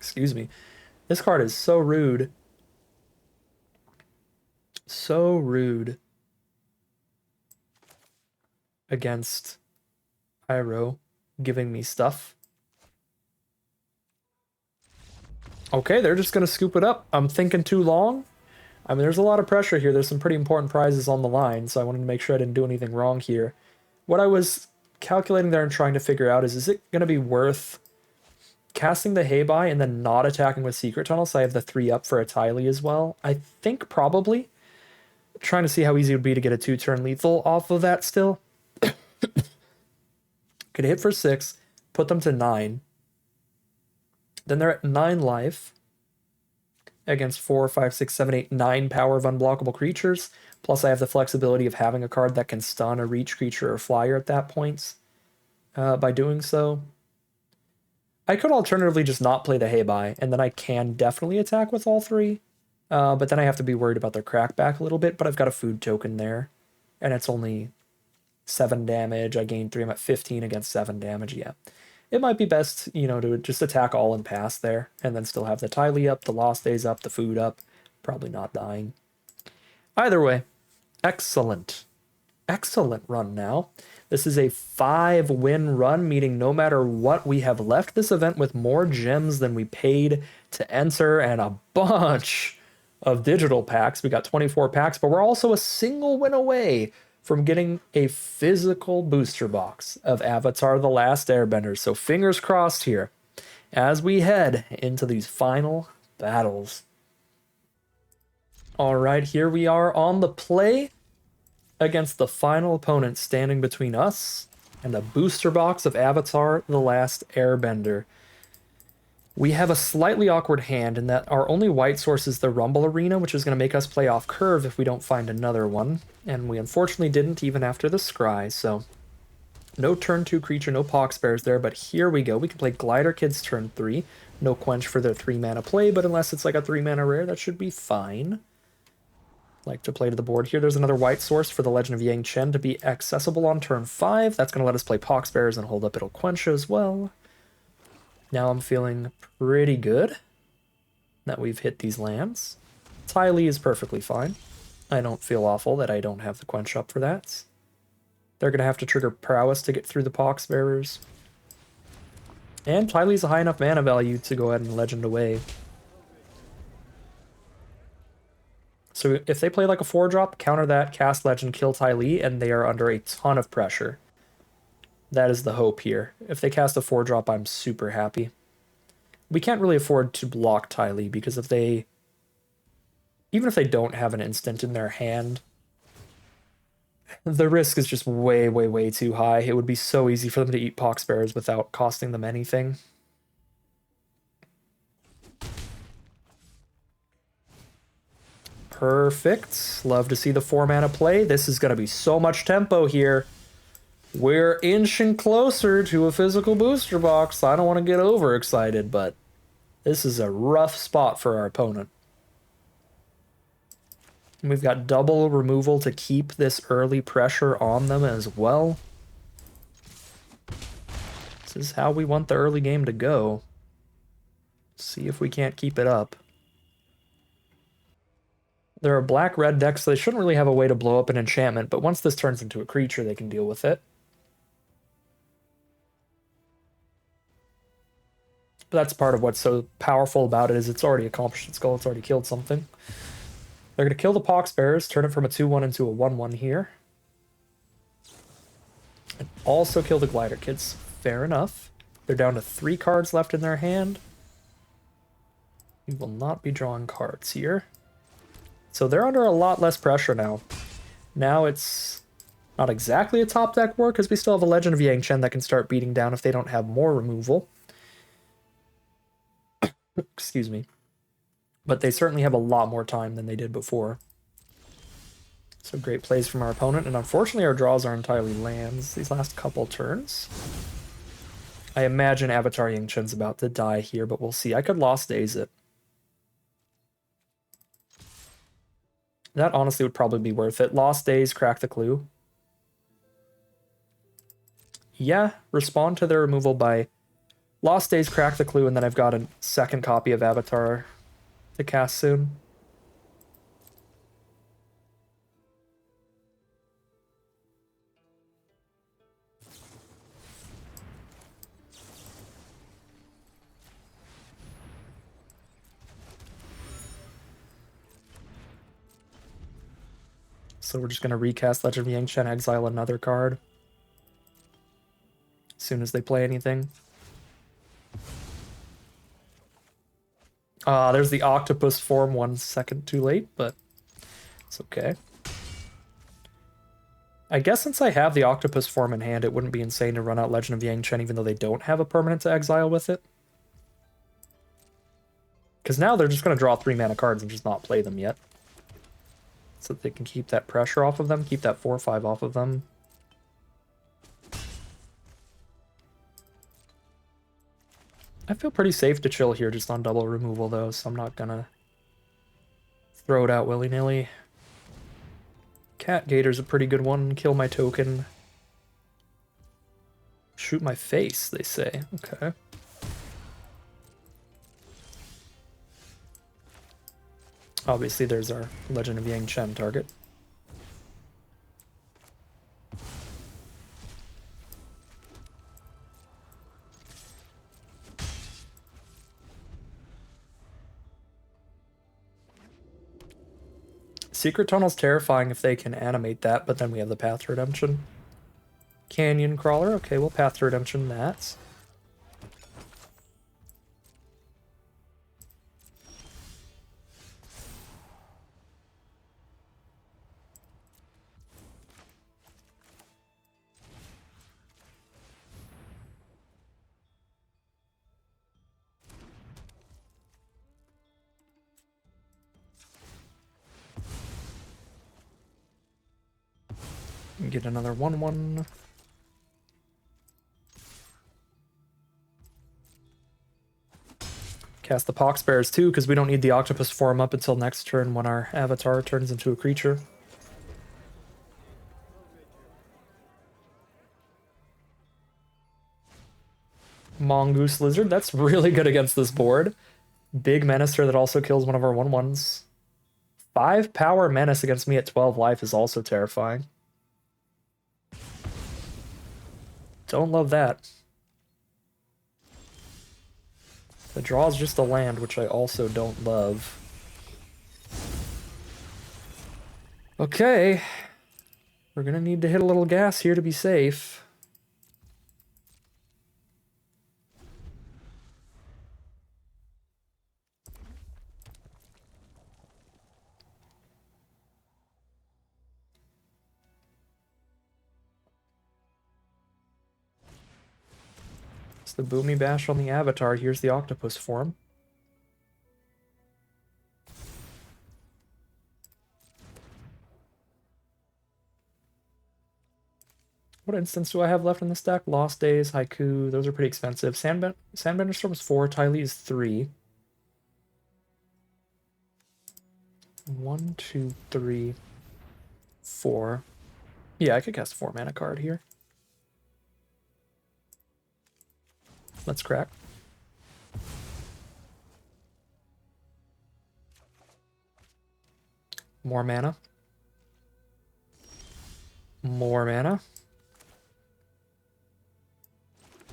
Excuse me. This card is so rude. So rude against Pyro giving me stuff. Okay, they're just going to scoop it up. I'm thinking too long. I mean, there's a lot of pressure here. There's some pretty important prizes on the line, so I wanted to make sure I didn't do anything wrong here. What I was calculating there and trying to figure out is it going to be worth casting the Heibai and then not attacking with Secret Tunnel, so I have the 3 up for a Tylee as well? I think probably. Trying to see how easy it would be to get a 2-turn lethal off of that still. Could hit for 6, put them to 9. Then they're at 9 life against 4, 5, 6, 7, 8, 9 power of unblockable creatures. Plus I have the flexibility of having a card that can stun a reach creature or flyer at that point by doing so. I could alternatively just not play the Heibai, and then I can definitely attack with all 3. But then I have to be worried about their crackback a little bit, but I've got a food token there. And it's only 7 damage. I gain 3. I'm at 15 against 7 damage, yeah. It might be best, you know, to just attack all and pass there, and then still have the Tylee up, the Lost Days up, the food up. Probably not dying. Either way, excellent. Excellent run now. This is a 5-win run, meaning no matter what, we have left this event with more gems than we paid to enter and a bunch of digital packs. We got 24 packs, but we're also a single win away from getting a physical booster box of Avatar: The Last Airbender. So fingers crossed here as we head into these final battles. All right, here we are on the play against the final opponent standing between us and a booster box of Avatar: The Last Airbender. We have a slightly awkward hand in that our only white source is the Rumble Arena, which is going to make us play off curve if we don't find another one. And we unfortunately didn't even after the Scry, so no turn 2 creature, no Pox Bears there, but here we go. We can play Glider Kids turn 3. No Quench for their 3-mana play, but unless it's like a 3-mana rare, that should be fine. Like to play to the board here. There's another white source for the Legend of Yang Chen to be accessible on turn 5. That's going to let us play Pox Bears and hold up It'll Quench as well. Now I'm feeling pretty good that we've hit these lands. Tylee is perfectly fine. I don't feel awful that I don't have the Quench up for that. They're going to have to trigger Prowess to get through the Pox Bearers. And Tylee's a high enough mana value to go ahead and Legend away. So if they play like a 4-drop, counter that, cast Legend, kill Tylee, and they are under a ton of pressure. That is the hope here. If they cast a 4-drop, I'm super happy. We can't really afford to block Tylee, because if they... even if they don't have an instant in their hand, the risk is just way, way, way too high. It would be so easy for them to eat Pox Bears without costing them anything. Perfect. Love to see the 4-mana play. This is going to be so much tempo here. We're inching closer to a physical booster box. I don't want to get overexcited, but this is a rough spot for our opponent. And we've got double removal to keep this early pressure on them as well. This is how we want the early game to go. See if we can't keep it up. There are black-red decks, so they shouldn't really have a way to blow up an enchantment, but once this turns into a creature, they can deal with it. But that's part of what's so powerful about it, is it's already accomplished its goal, it's already killed something. They're going to kill the Pox Bears, turn it from a 2-1 into a 1-1 here. And also kill the Glider Kids. Fair enough. They're down to 3 cards left in their hand. We will not be drawing cards here. So they're under a lot less pressure now. Now it's not exactly a top deck war, because we still have a Legend of Yang Chen that can start beating down if they don't have more removal. Excuse me. But they certainly have a lot more time than they did before. So great plays from our opponent, and unfortunately our draws are entirely lands these last couple turns. I imagine Avatar Yang Chen's about to die here, but we'll see. I could Lost Days it. That honestly would probably be worth it. Lost Days, crack the clue. Yeah, respond to their removal by Lost Days crack the clue, and then I've got a second copy of Avatar to cast soon. So we're just going to recast Legend of Yang Chen, exile another card as soon as they play anything. There's the octopus form 1 second too late, but it's okay. I guess since I have the octopus form in hand, it wouldn't be insane to run out Legend of Yang Chen even though they don't have a permanent to exile with it. Because now they're just going to draw 3 mana cards and just not play them yet. So that they can keep that pressure off of them, keep that 4/5 off of them. I feel pretty safe to chill here just on double removal though, so I'm not gonna throw it out willy-nilly. Cat Gator's a pretty good one. Kill my token. Shoot my face, they say. Okay. Obviously, there's our Legend of Yang Chen target. Secret Tunnel's terrifying if they can animate that, but then we have the Path to Redemption. Canyon Crawler. Okay, we'll Path to Redemption that. Get another 1/1. Cast the Pox Bears too, because we don't need the octopus form up until next turn when our avatar turns into a creature. Mongoose Lizard, that's really good against this board. Big Menacer that also kills one of our 1/1s. 5 power Menace against me at 12 life is also terrifying. Don't love that. The draw is just a land, which I also don't love. Okay. We're gonna need to hit a little gas here to be safe. It's the Boomy Bash on the Avatar. Here's the octopus form. What instance do I have left in the stack? Lost Days, Haiku, those are pretty expensive. Sandbender Storm is 4, Tylee is 3. 1, 2, 3, 4. Yeah, I could cast a 4 mana card here. Let's crack. More mana. More mana.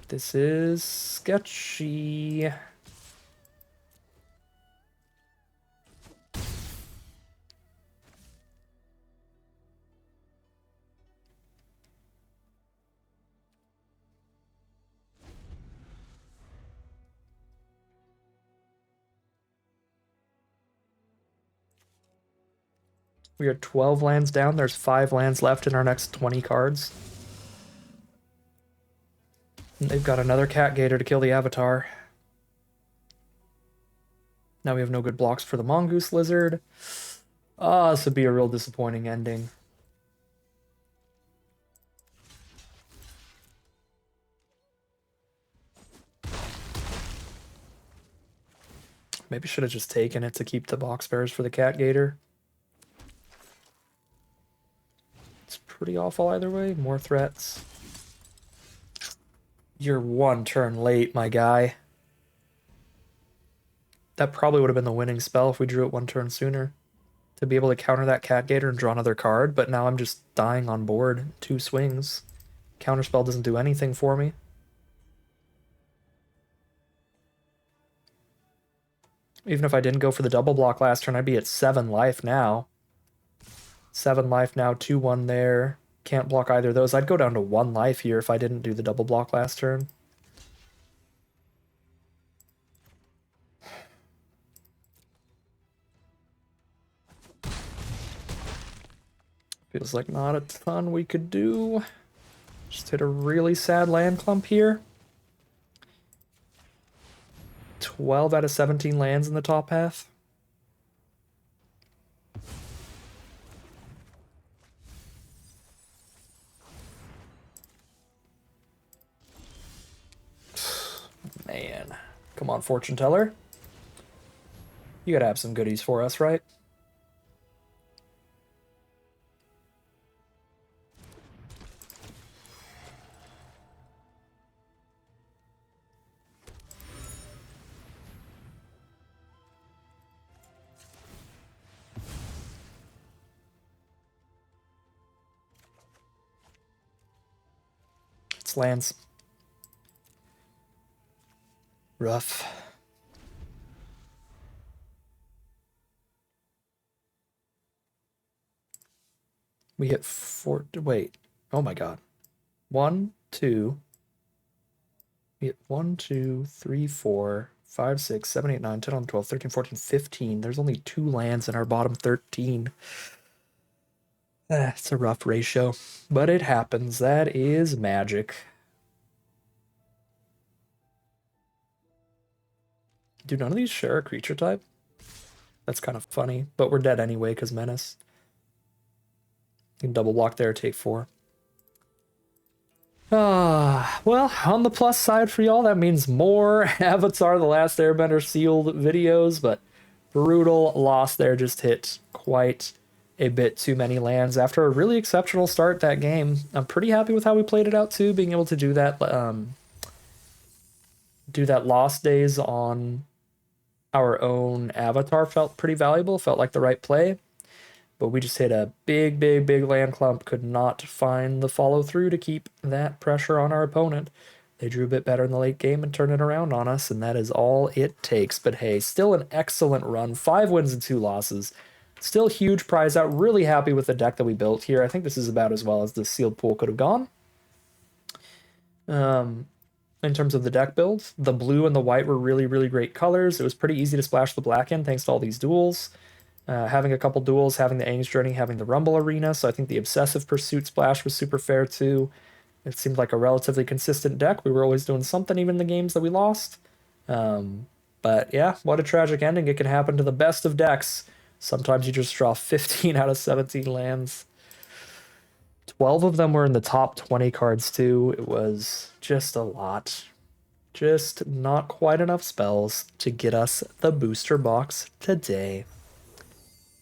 This is sketchy. We are 12 lands down. There's 5 lands left in our next 20 cards. And they've got another Cat Gator to kill the Avatar. Now we have no good blocks for the Mongoose Lizard. This would be a real disappointing ending. Maybe should have just taken it to keep the box bears for the Cat Gator. It's pretty awful either way. More threats. You're one turn late, my guy. That probably would have been the winning spell if we drew it one turn sooner. To be able to counter that Cat Gator and draw another card, but now I'm just dying on board. 2 swings. Counterspell doesn't do anything for me. Even if I didn't go for the double block last turn, I'd be at 7 life now. 7 life now, 2-1 there. Can't block either of those. I'd go down to 1 life here if I didn't do the double block last turn. Feels like not a ton we could do. Just hit a really sad land clump here. 12 out of 17 lands in the top half. Man. Come on, fortune teller. You gotta have some goodies for us, right? It's lands. Rough. We hit 4. Wait. Oh my god. 1, 2. We hit 1, 2, 3, 4, 5, 6, 7, 8, 9, 10, 11, 12, 13, 14, 15. There's only 2 lands in our bottom 13. It's a rough ratio, but it happens. That is magic. Do none of these share a creature type? That's kind of funny, but we're dead anyway because Menace. You can double block there, take 4. Well, on the plus side for y'all, that means more Avatar The Last Airbender sealed videos, but brutal loss there. Just hit quite a bit too many lands after a really exceptional start that game. I'm pretty happy with how we played it out too, being able to do that Lost Days on our own Avatar felt pretty valuable, felt like the right play. But we just hit a big land clump, could not find the follow through to keep that pressure on our opponent. They drew a bit better in the late game and turned it around on us, and that is all it takes. But hey, still an excellent run. 5 wins and 2 losses. Still huge prize out. Really happy with the deck that we built here. I think this is about as well as the sealed pool could have gone. In terms of the deck build, the blue and the white were really great colors. It was pretty easy to splash the black in thanks to all these duels. Having a couple duels, having the Aang's Journey, having the Rumble Arena, so I think the Obsessive Pursuit splash was super fair too. It seemed like a relatively consistent deck. We were always doing something even in the games that we lost. But yeah, what a tragic ending. It can happen to the best of decks. Sometimes you just draw 15 out of 17 lands. 12 of them were in the top 20 cards too. It was just a lot. Just not quite enough spells to get us the booster box today.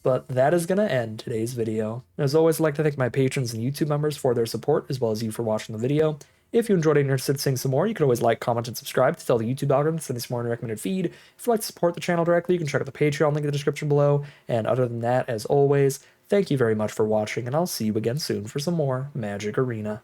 But that is going to end today's video. As always, I'd like to thank my patrons and YouTube members for their support, as well as you for watching the video. If you enjoyed it and you're interested in seeing some more, you can always like, comment, and subscribe to tell the YouTube algorithm to send us more in the recommended feed. If you'd like to support the channel directly, you can check out the Patreon link in the description below. And other than that, as always, thank you very much for watching, and I'll see you again soon for some more Magic Arena.